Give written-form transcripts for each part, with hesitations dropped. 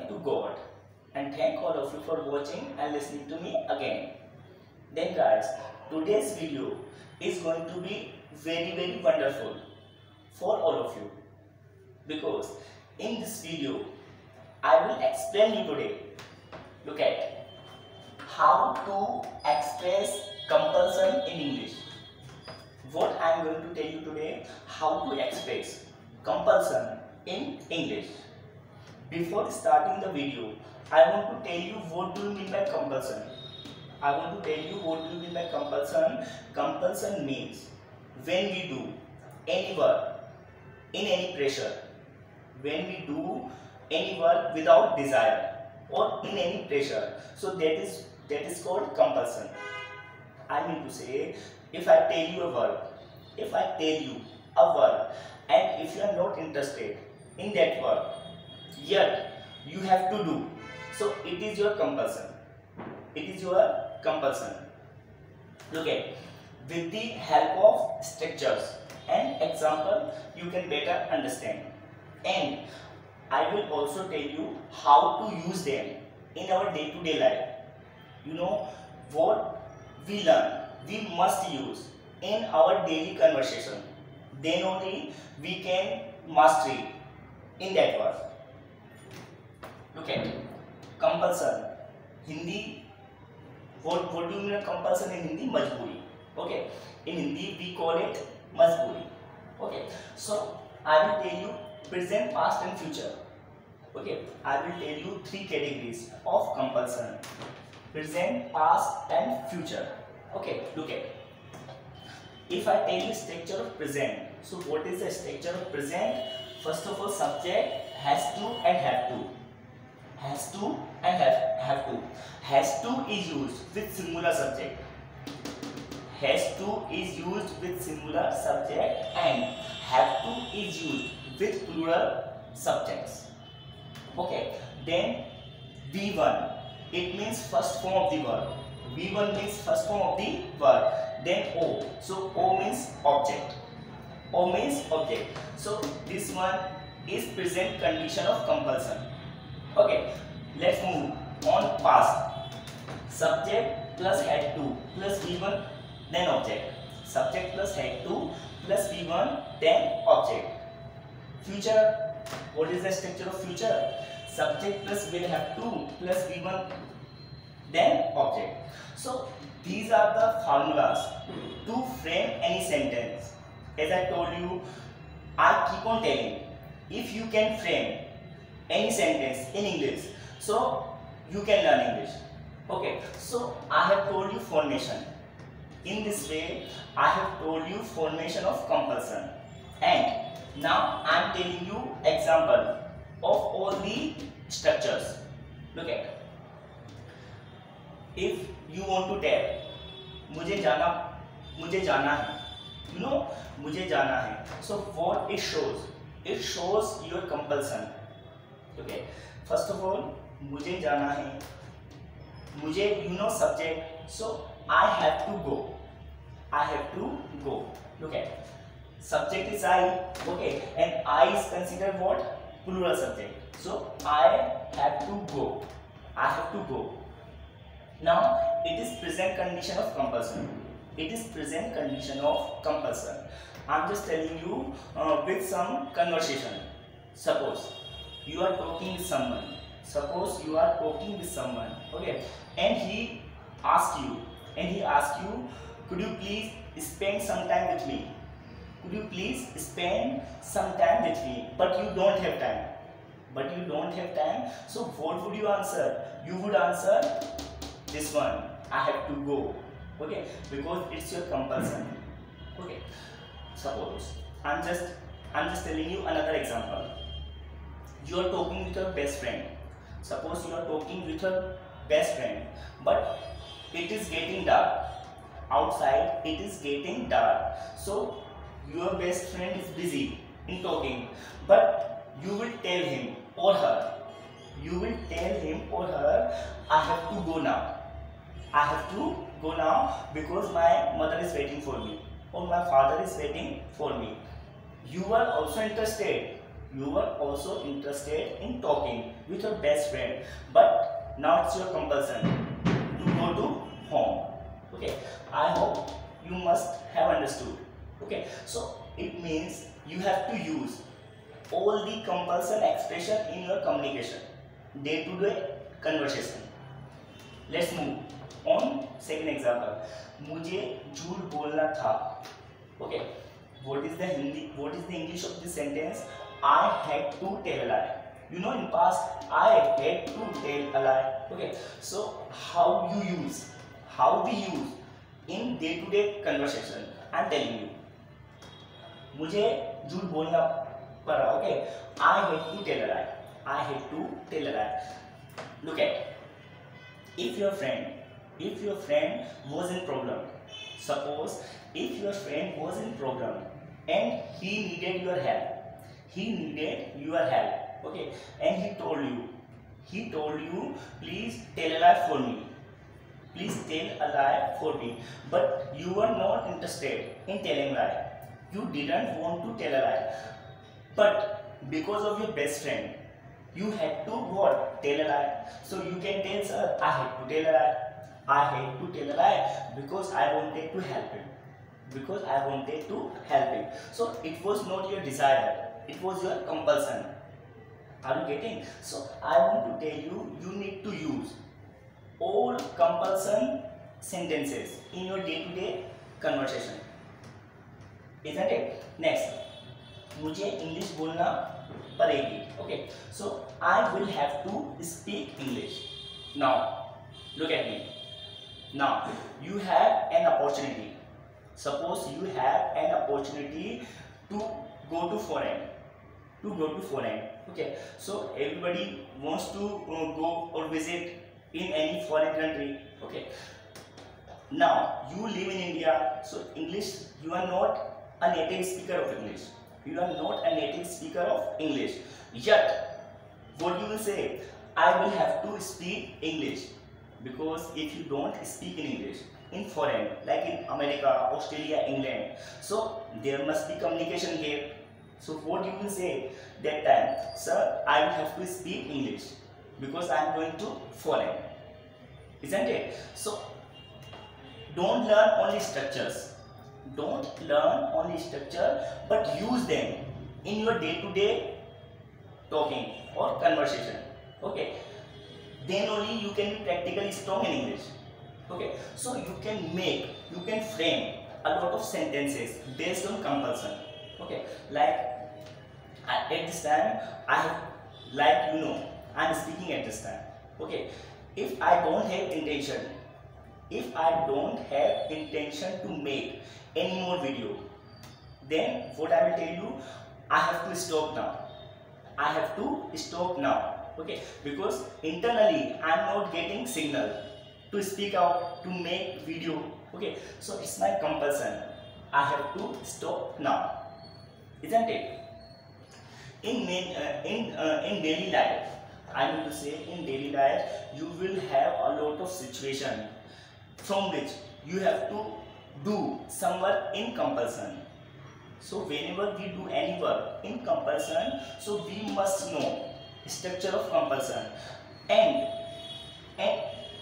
to God and thank all of you for watching and listening to me again. Then guys, today's video is going to be very wonderful for all of you, because in this video I will explain you today. Look at how to express compulsion in English. What I am going to tell you today, how to express compulsion in English. Before starting the video, I want to tell you what do you mean by compulsion. I want to tell you what do you mean by compulsion. Compulsion means when we do any work in any pressure, when we do any work without desire or in any pressure, so that is called compulsion. I mean to say, if I tell you a work, and if you are not interested in that work, yet you have to do, so it is your compulsion. It is your compulsion. Look at, with the help of structures and example, you can better understand. And I will also tell you how to use them in our day-to-day life. You know, what we learn, we must use in our daily conversation. Then only we can mastery in that word. Look at compulsion. Hindi. What do you mean compulsion in Hindi? Majburi. Okay. In Hindi we call it majburi. Okay. So I will tell you present, past and future. Okay. I will tell you three categories of compulsion: present, past and future. Okay. Look at. If I tell you structure of present, so what is the structure of present? First of all, subject has to and have to. Has to and have to. Has to is used with singular subject. Has to is used with singular subject and have to is used with plural subjects. Okay. Then V1, it means first form of the verb. V1 means first form of the verb. Then O, so O means object. O means object. So this one is present condition of compulsion. Okay, let's move on past. Subject plus had to plus V1 then object. Subject plus had to plus V1 then object. Future, what is the structure of future? Subject plus will have to plus V1 then object. So these are the formulas to frame any sentence. As I told you, I keep on telling, if you can frame any sentence in English, so you can learn English. Okay, so I have told you formation. In this way, I have told you formation of compulsion. And now I am telling you example of all the structures. Look at. If you want to tell, मुझे जाना है, you know, मुझे जाना है. So what it shows? It shows your compulsion. Okay. First of all, मुझे जाना है. मुझे, you know, subject. So I have to go. I have to go. Look at. Subject is I. Okay. And I is considered what? Plural subject. So I have to go. I have to go. Now it is present condition of compulsion. It is present condition of compulsion. I am just telling you with some conversation. Suppose you are talking with someone. Okay, and he asks you, could you please spend some time with me? But you don't have time. So what would you answer? You would answer this one, I have to go. Okay, because it's your compulsion. Okay, suppose I'm just telling you another example. You are talking with your best friend. Suppose you are talking with your best friend, but it is getting dark outside. It is getting dark. So your best friend is busy in talking, but you will tell him or her. I have to go now. Because my mother is waiting for me or my father is waiting for me. You are also interested You were also interested in talking with your best friend, but now it's your compulsion to go to home. Okay, I hope you must have understood. Okay, so it means you have to use all the compulsion expression in your communication, day to day conversation. Let's move on. Second example, मुझे झूठ बोलना था. Okay, what is the English of this sentence? I had to tell a lie. You know, in past I had to tell a lie. Okay, so how we use in day to day conversation? I'm telling you, मुझे झूठ बोलना पड़ा. Okay, I had to tell a lie. I had to tell a lie. Look at, if your friend was in problem, suppose if your friend was in problem and he needed your help, okay, and he told you, please tell a lie for me, but you were not interested in telling lie. You didn't want to tell a lie, but because of your best friend, you had to what? Tell a lie. So you can tell, sir, I had to tell a lie. I had to tell a lie because I wanted to help him. So it was not your desire, it was your compulsion. Are you getting? So I want to tell you, you need to use all compulsion sentences in your day-to-day conversation. Isn't it? Next, मुझे English बोलना पड़ेगी. Okay, so I will have to speak English. Now, look at me. Now, you have an opportunity. Suppose you have an opportunity to go to foreign. Okay, so everybody wants to go or visit in any foreign country. Okay, now you live in India, so English, you are not a native speaker of English. Yet, what you will say? I will have to speak English, because if you don't speak in English in foreign, like in America, Australia, England, so there must be communication here. So what you will say that time? Sir, I will have to speak English because I am going to foreign. Isn't it? So don't learn only structures. But use them in your day-to-day talking or conversation. Okay, then only you can be practically strong in English. Okay, so you can frame a lot of sentences based on compulsion. Okay, like at this time I'm speaking at this time. Okay, if I don't have intention to make any more video, then what I will tell you, I have to stop now. Okay, because internally I am not getting signal to speak out, to make video. Okay, so it's my compulsion. I have to stop now. Isn't it? In daily life, I mean to say, in daily life, you will have a lot of situation from which you have to do some work in compulsion. So whenever we do any work in compulsion, so we must know structure of compulsion, and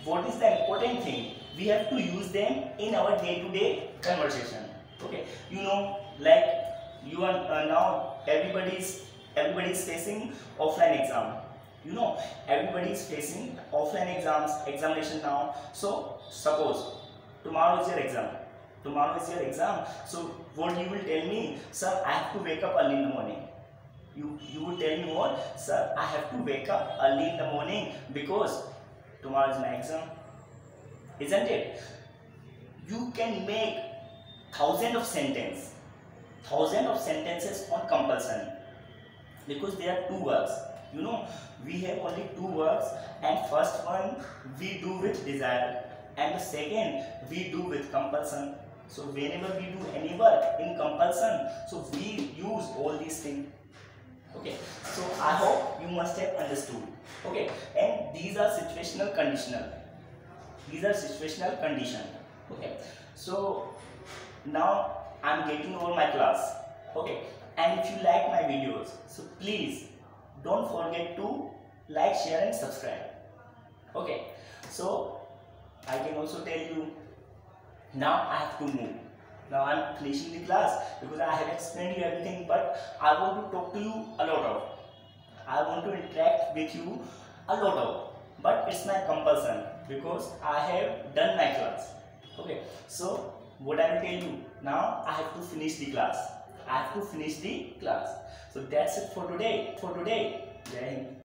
what is the important thing, we have to use them in our day-to-day conversation. Okay, you know, like you are now everybody's facing offline exam. You know, everybody is facing offline examination now. So suppose tomorrow is your exam. So what you will tell me, sir, I have to wake up early in the morning. You will tell me what? Sir, I have to wake up early in the morning because tomorrow is my exam. Isn't it? You can make thousands of sentences on compulsion, because there are two words. You know, we have only two words, and first one we do with desire, and the second we do with compulsion. So whenever we do any work in compulsion, so we use all these things. Okay, so I hope you must have understood. Okay, and these are situational conditional. Okay, so now I'm getting over my class. Okay, And if you like my videos, so please don't forget to like, share and subscribe. Okay, so I can also tell you, now I have to move. Now I am finishing the class because I have explained you everything, but I want to talk to you a lot of. I want to interact with you a lot of, but it's my compulsion because I have done my class. Okay, so what I will tell you, now I have to finish the class. I have to finish the class. So that's it for today. Jai Hind.